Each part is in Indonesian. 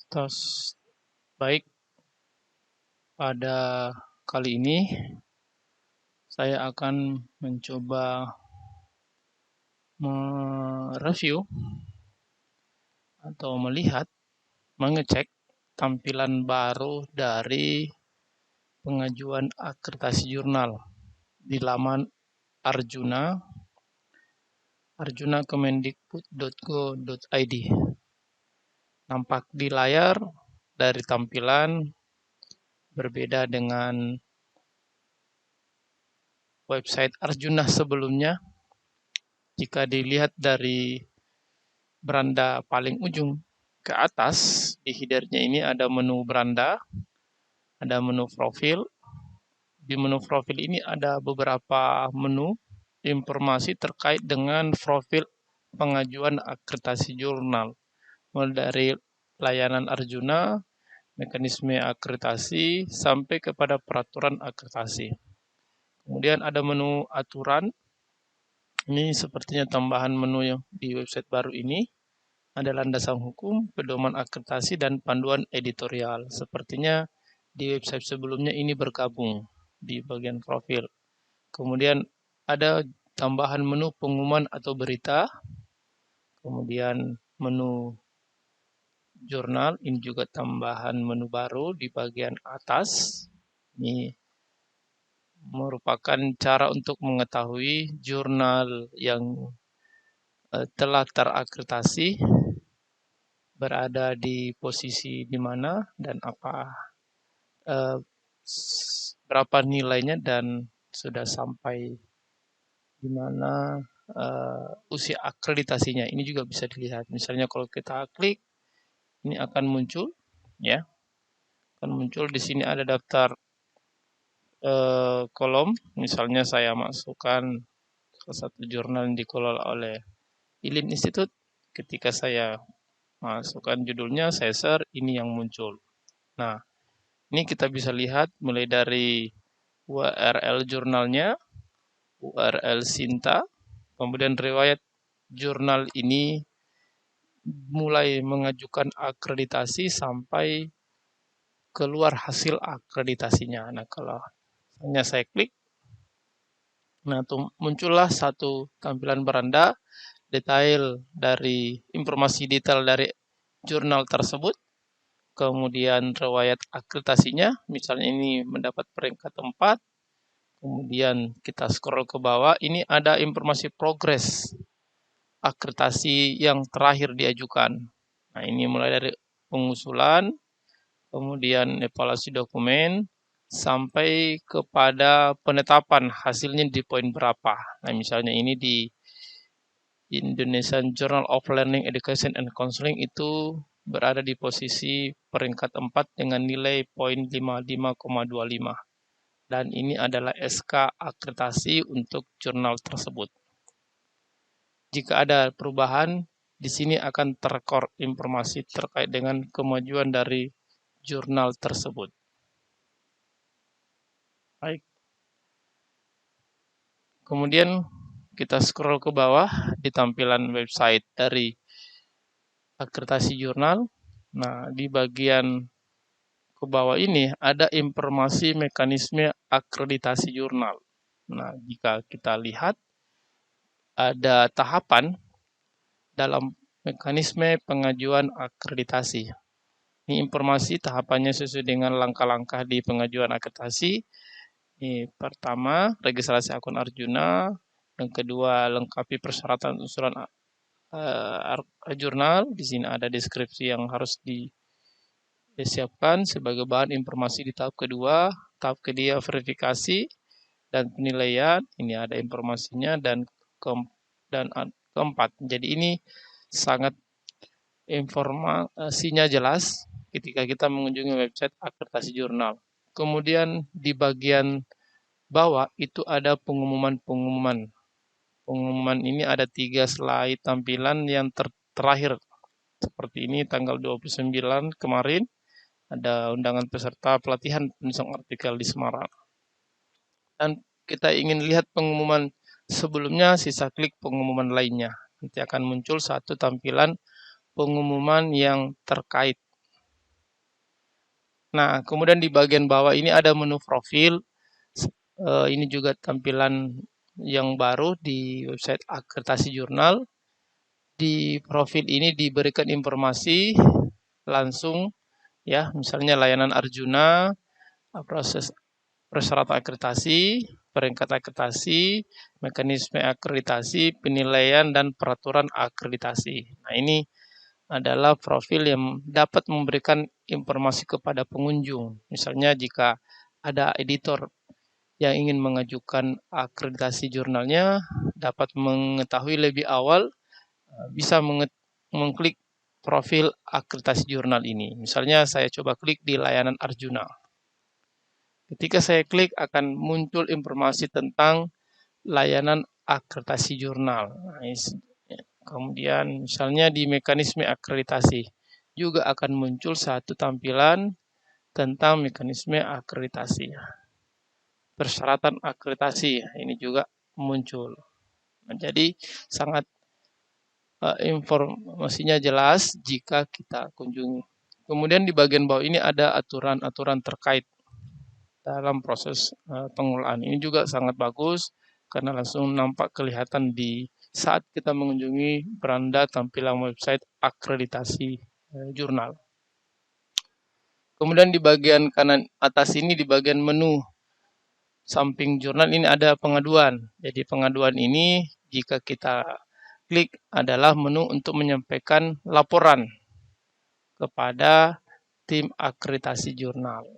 Tos. Baik, pada kali ini saya akan mencoba mereview atau mengecek tampilan baru dari pengajuan akreditasi jurnal di laman arjuna.kemendikbud.go.id. Nampak di layar dari tampilan berbeda dengan website Arjuna sebelumnya. Jika dilihat dari beranda paling ujung ke atas, di headernya ini ada menu beranda, ada menu profil. Di menu profil ini ada beberapa menu informasi terkait dengan profil pengajuan akreditasi jurnal, mulai dari layanan Arjuna, mekanisme akreditasi, sampai kepada peraturan akreditasi. Kemudian ada menu aturan. Ini sepertinya tambahan menu yang di website baru ini. Ada landasan hukum, pedoman akreditasi, dan panduan editorial. Sepertinya di website sebelumnya ini bergabung di bagian profil. Kemudian ada tambahan menu pengumuman atau berita. Kemudian menu jurnal, ini juga tambahan menu baru di bagian atas. Ini merupakan cara untuk mengetahui jurnal yang telah terakreditasi berada di posisi di mana dan berapa nilainya dan sudah sampai di mana usia akreditasinya. Ini juga bisa dilihat. Misalnya kalau kita klik, ini akan muncul, ya, akan muncul di sini ada daftar kolom. Misalnya saya masukkan salah satu jurnal yang dikelola oleh ILIN Institute. Ketika saya masukkan judulnya, saya share, ini yang muncul. Nah, ini kita bisa lihat mulai dari URL jurnalnya, URL Sinta, kemudian riwayat jurnal ini mulai mengajukan akreditasi sampai keluar hasil akreditasinya. Nah, kalau hanya saya klik, nah muncullah satu tampilan beranda detail dari informasi detail dari jurnal tersebut. Kemudian riwayat akreditasinya, misalnya ini mendapat peringkat 4. Kemudian kita scroll ke bawah, ini ada informasi progres akreditasi yang terakhir diajukan. Nah, ini mulai dari pengusulan, kemudian evaluasi dokumen, sampai kepada penetapan hasilnya di poin berapa. Nah, misalnya ini di Indonesian Journal of Learning, Education, and Counseling itu berada di posisi peringkat 4 dengan nilai poin 55,25. Dan ini adalah SK akreditasi untuk jurnal tersebut. Jika ada perubahan, di sini akan terekor informasi terkait dengan kemajuan dari jurnal tersebut. Baik. Kemudian kita scroll ke bawah di tampilan website dari akreditasi jurnal. Nah, di bagian ke bawah ini ada informasi mekanisme akreditasi jurnal. Nah, jika kita lihat ada tahapan dalam mekanisme pengajuan akreditasi. Ini informasi tahapannya sesuai dengan langkah-langkah di pengajuan akreditasi. Ini pertama, registrasi akun Arjuna. Yang kedua, lengkapi persyaratan usulan jurnal. Di sini ada deskripsi yang harus disiapkan sebagai bahan informasi di tahap kedua. Tahap ketiga, verifikasi dan penilaian. Ini ada informasinya dan keempat. Jadi ini sangat informasinya jelas ketika kita mengunjungi website akreditasi jurnal. Kemudian di bagian bawah itu ada pengumuman. Pengumuman ini ada 3 slide tampilan yang terakhir. Seperti ini tanggal 29 kemarin ada undangan peserta pelatihan penulisan artikel di Semarang. Dan kita ingin lihat pengumuman sebelumnya, sisa klik pengumuman lainnya. Nanti akan muncul satu tampilan pengumuman yang terkait. Nah, kemudian di bagian bawah ini ada menu profil. Ini juga tampilan yang baru di website akreditasi jurnal. Di profil ini diberikan informasi langsung ya, misalnya layanan Arjuna, proses persyaratan akreditasi, peringkat akreditasi, mekanisme akreditasi, penilaian dan peraturan akreditasi. Nah, ini adalah profil yang dapat memberikan informasi kepada pengunjung. Misalnya jika ada editor yang ingin mengajukan akreditasi jurnalnya, dapat mengetahui lebih awal, bisa mengklik profil akreditasi jurnal ini. Misalnya saya coba klik di layanan Arjuna. Ketika saya klik akan muncul informasi tentang layanan akreditasi jurnal. Kemudian misalnya di mekanisme akreditasi juga akan muncul satu tampilan tentang mekanisme akreditasi. Persyaratan akreditasi ini juga muncul. Jadi sangat informasinya jelas jika kita kunjungi. Kemudian di bagian bawah ini ada aturan-aturan terkait dalam proses pengelolaan. Ini juga sangat bagus karena langsung nampak kelihatan di saat kita mengunjungi beranda tampilan website akreditasi jurnal. Kemudian di bagian kanan atas ini di bagian menu samping jurnal ini ada pengaduan. Jadi pengaduan ini jika kita klik adalah menu untuk menyampaikan laporan kepada tim akreditasi jurnal.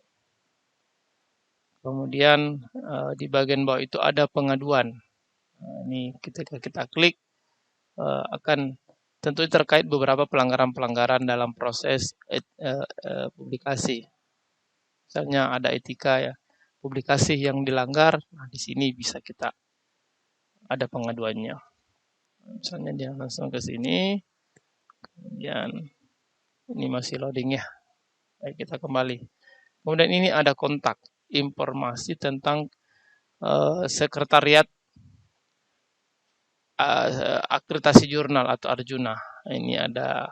Kemudian di bagian bawah itu ada pengaduan. Ini ketika kita klik akan tentu terkait beberapa pelanggaran-pelanggaran dalam proses publikasi. Misalnya ada etika ya, publikasi yang dilanggar, nah di sini bisa kita ada pengaduannya. Misalnya dia langsung ke sini, kemudian ini masih loading ya. Baik, kita kembali. Kemudian ini ada kontak, informasi tentang sekretariat akreditasi jurnal atau Arjuna. Ini ada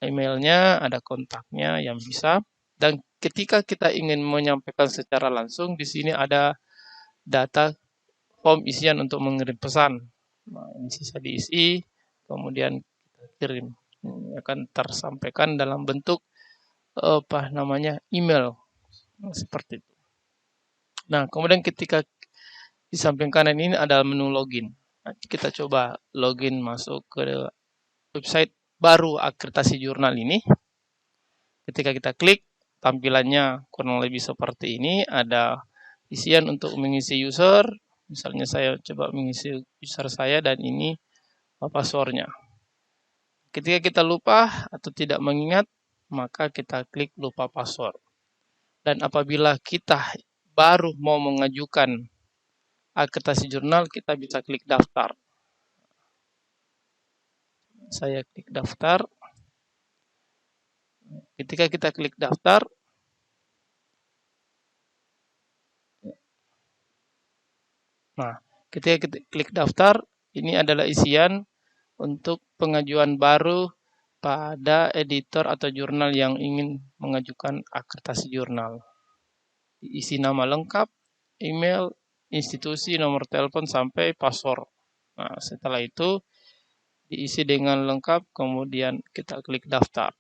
emailnya, ada kontaknya yang bisa. Dan ketika kita ingin menyampaikan secara langsung, di sini ada data form isian untuk mengirim pesan. Nah, ini bisa diisi, kemudian kita kirim. Ini akan tersampaikan dalam bentuk email seperti itu. Nah, kemudian ketika di samping kanan ini ada menu login. Nanti kita coba login masuk ke website baru akreditasi jurnal ini. Ketika kita klik, tampilannya kurang lebih seperti ini. Ada isian untuk mengisi user. Misalnya saya coba mengisi user saya dan ini passwordnya. Ketika kita lupa atau tidak mengingat, maka kita klik lupa password. Dan apabila kita baru mau mengajukan akreditasi jurnal, kita bisa klik daftar. Saya klik daftar. Ketika kita klik daftar, nah, ketika kita klik daftar, ini adalah isian untuk pengajuan baru pada editor atau jurnal yang ingin mengajukan akreditasi jurnal. Isi nama lengkap, email, institusi, nomor telepon, sampai password. Nah, setelah itu diisi dengan lengkap, kemudian kita klik daftar.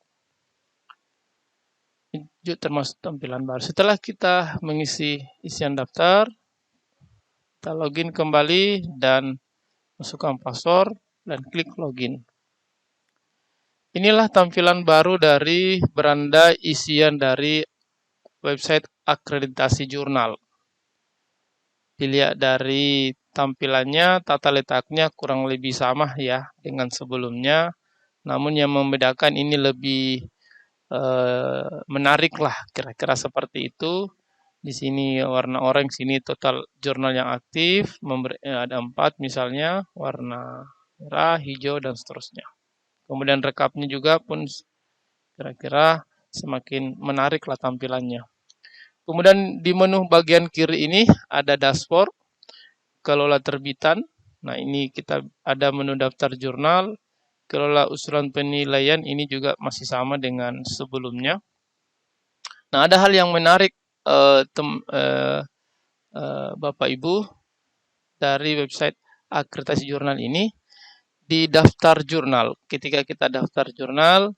Ini termasuk tampilan baru. Setelah kita mengisi isian daftar, kita login kembali dan masukkan password dan klik login. Inilah tampilan baru dari beranda isian dari website akreditasi jurnal. Dilihat dari tampilannya, tata letaknya kurang lebih sama ya dengan sebelumnya. Namun yang membedakan ini lebih menarik lah, kira-kira seperti itu. Di sini warna orange, sini total jurnal yang aktif, ada 4 misalnya, warna merah, hijau, dan seterusnya. Kemudian rekapnya juga pun kira-kira semakin menarik lah tampilannya. Kemudian di menu bagian kiri ini ada dashboard, kelola terbitan. Nah, ini kita ada menu daftar jurnal, kelola usulan penilaian, ini juga masih sama dengan sebelumnya. Nah, ada hal yang menarik Bapak Ibu dari website akreditasi jurnal ini. Di daftar jurnal, ketika kita daftar jurnal,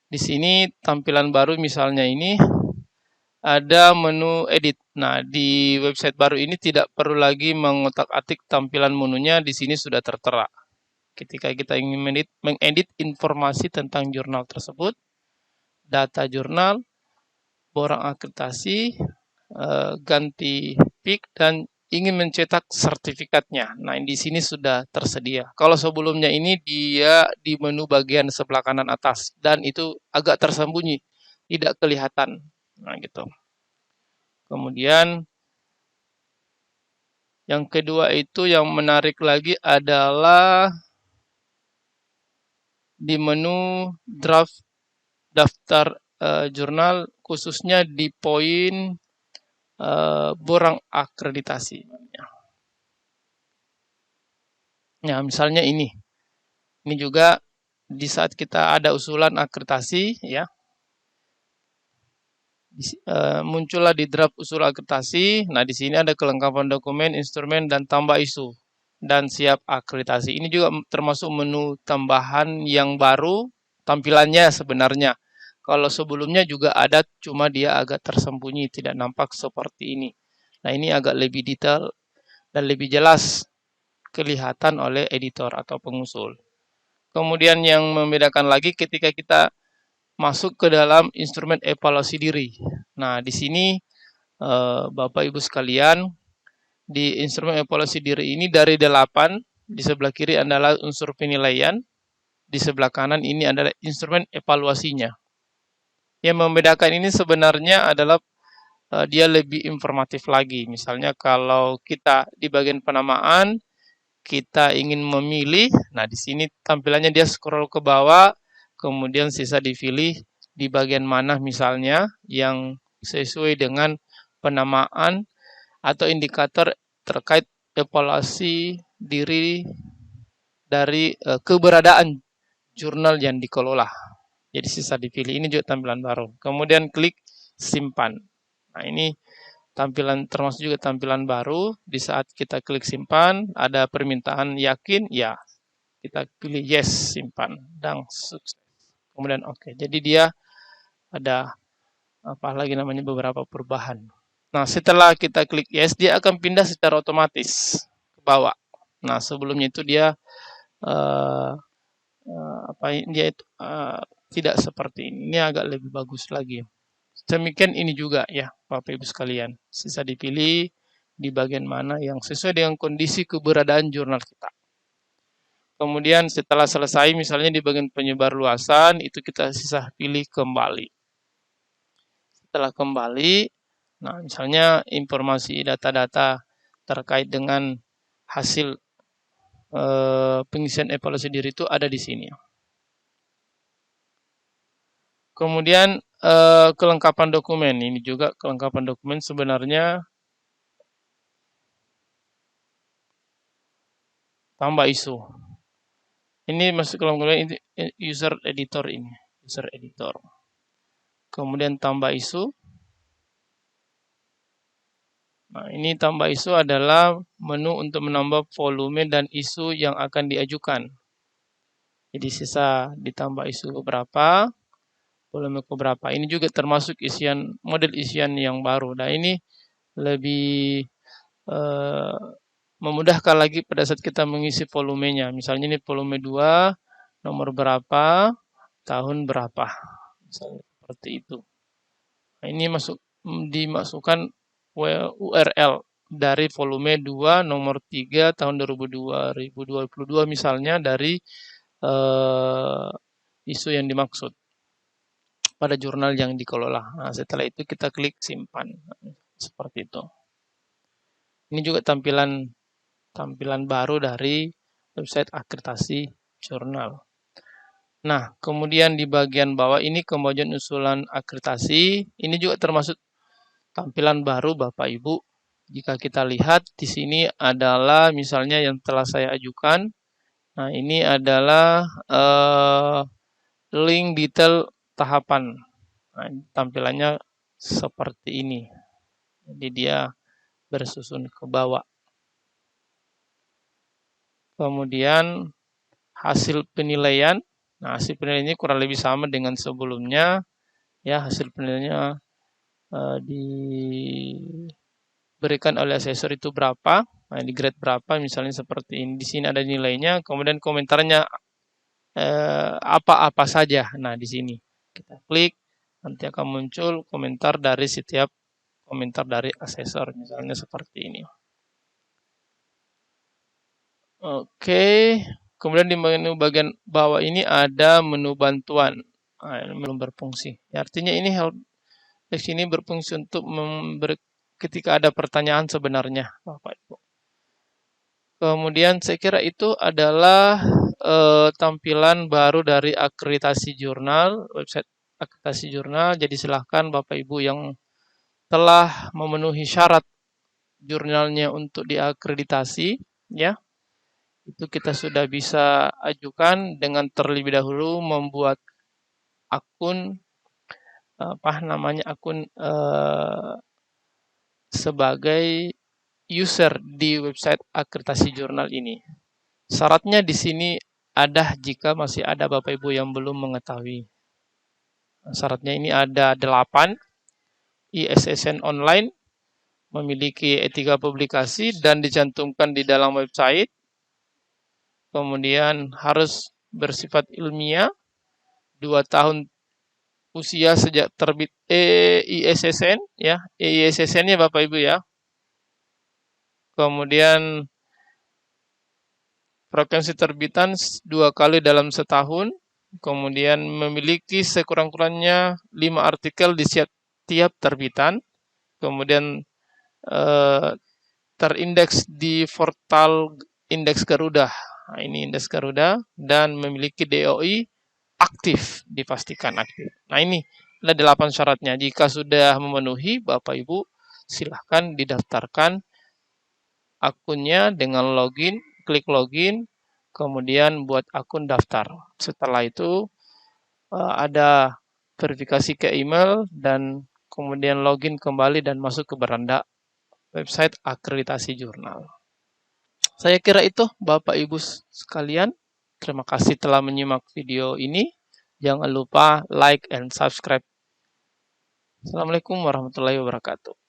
di sini tampilan baru misalnya ini ada menu edit. Nah, di website baru ini tidak perlu lagi mengotak-atik tampilan menunya, di sini sudah tertera. Ketika kita ingin mengedit informasi tentang jurnal tersebut, data jurnal, borang akreditasi, ganti PIK, dan ingin mencetak sertifikatnya. Nah, di sini sudah tersedia. Kalau sebelumnya ini dia di menu bagian sebelah kanan atas dan itu agak tersembunyi, tidak kelihatan. Nah, gitu. Kemudian yang kedua itu yang menarik lagi adalah di menu draft daftar jurnal, khususnya di poin borang akreditasi. Ya, misalnya ini juga di saat kita ada usulan akreditasi, ya, muncullah di draft usul akreditasi. Nah, di sini ada kelengkapan dokumen, instrumen, dan tambah isu dan siap akreditasi. Ini juga termasuk menu tambahan yang baru tampilannya sebenarnya. Kalau sebelumnya juga ada, cuma dia agak tersembunyi, tidak nampak seperti ini. Nah, ini agak lebih detail dan lebih jelas kelihatan oleh editor atau pengusul. Kemudian yang membedakan lagi ketika kita masuk ke dalam instrumen evaluasi diri. Nah, di sini Bapak Ibu sekalian, di instrumen evaluasi diri ini dari 8, di sebelah kiri adalah unsur penilaian, di sebelah kanan ini adalah instrumen evaluasinya. Yang membedakan ini sebenarnya adalah dia lebih informatif lagi. Misalnya kalau kita di bagian penamaan, kita ingin memilih, nah di sini tampilannya dia scroll ke bawah, kemudian sisa dipilih di bagian mana misalnya yang sesuai dengan penamaan atau indikator terkait evaluasi diri dari keberadaan jurnal yang dikelola. Jadi sisa dipilih, ini juga tampilan baru. Kemudian klik simpan. Nah, ini tampilan termasuk juga tampilan baru. Di saat kita klik simpan, ada permintaan yakin, ya. Kita pilih yes, simpan, dan sukses. Kemudian oke. Jadi dia ada apa lagi namanya beberapa perubahan. Nah, setelah kita klik yes, dia akan pindah secara otomatis ke bawah. Nah, sebelumnya itu dia tidak seperti ini. Ini agak lebih bagus lagi. Demikian ini juga ya, Bapak Ibu sekalian. Sisa dipilih di bagian mana yang sesuai dengan kondisi keberadaan jurnal kita. Kemudian setelah selesai misalnya di bagian penyebar luasan, itu kita sisa pilih kembali. Setelah kembali, nah misalnya informasi data-data terkait dengan hasil pengisian evaluasi diri itu ada di sini. Kemudian kelengkapan dokumen, ini juga kelengkapan dokumen sebenarnya tambah isu. Ini masuk kelengkapan user editor ini, user editor. Kemudian tambah isu. Nah, ini tambah isu adalah menu untuk menambah volume dan isu yang akan diajukan. Jadi sisa ditambah isu berapa, volume berapa. Ini juga termasuk isian model isian yang baru. Nah, ini lebih memudahkan lagi pada saat kita mengisi volumenya. Misalnya ini volume 2, nomor berapa, tahun berapa. Misalnya seperti itu. Nah, ini dimasukkan URL dari volume 2 nomor 3 tahun 2022 misalnya dari isu yang dimaksud pada jurnal yang dikelola. Nah, setelah itu kita klik simpan. Seperti itu. Ini juga tampilan baru dari website akreditasi jurnal. Nah, kemudian di bagian bawah ini kemajuan usulan akreditasi. Ini juga termasuk tampilan baru Bapak Ibu. Jika kita lihat di sini adalah misalnya yang telah saya ajukan. Nah, ini adalah link detail tahapan. Nah, tampilannya seperti ini. Jadi dia bersusun ke bawah. Kemudian hasil penilaian. Nah, hasil penilaiannya kurang lebih sama dengan sebelumnya. Ya, hasil penilaiannya diberikan oleh asesor itu berapa, nah, di grade berapa, misalnya seperti ini. Di sini ada nilainya, kemudian komentarnya apa-apa saja. Nah, di sini kita klik, nanti akan muncul komentar dari setiap komentar dari asesor, misalnya seperti ini. Oke, kemudian di menu bagian bawah ini ada menu bantuan. Nah, ini belum berfungsi. Ya, artinya ini helpdesk ini berfungsi untuk ketika ada pertanyaan sebenarnya, Bapak Ibu. Kemudian saya kira itu adalah tampilan baru dari akreditasi jurnal, website akreditasi jurnal. Jadi silahkan Bapak Ibu yang telah memenuhi syarat jurnalnya untuk diakreditasi, ya, itu kita sudah bisa ajukan dengan terlebih dahulu membuat akun akun sebagai user di website akreditasi jurnal ini. Syaratnya di sini ada jika masih ada Bapak Ibu yang belum mengetahui. Syaratnya ini ada 8, ISSN online, memiliki etika publikasi dan dicantumkan di dalam website. Kemudian harus bersifat ilmiah, 2 tahun usia sejak terbit ISSN, ya, ISSN-nya Bapak Ibu ya. Kemudian frekuensi terbitan 2 kali dalam setahun. Kemudian memiliki sekurang-kurangnya 5 artikel di setiap terbitan. Kemudian terindeks di portal Indeks Garuda. Nah, ini Indeks Garuda dan memiliki DOI aktif, dipastikan aktif. Nah, ini ada 8 syaratnya. Jika sudah memenuhi, Bapak Ibu silahkan didaftarkan akunnya dengan login, klik login, kemudian buat akun daftar. Setelah itu ada verifikasi ke email dan kemudian login kembali dan masuk ke beranda website akreditasi jurnal. Saya kira itu Bapak Ibu sekalian. Terima kasih telah menyimak video ini. Jangan lupa like and subscribe. Assalamualaikum warahmatullahi wabarakatuh.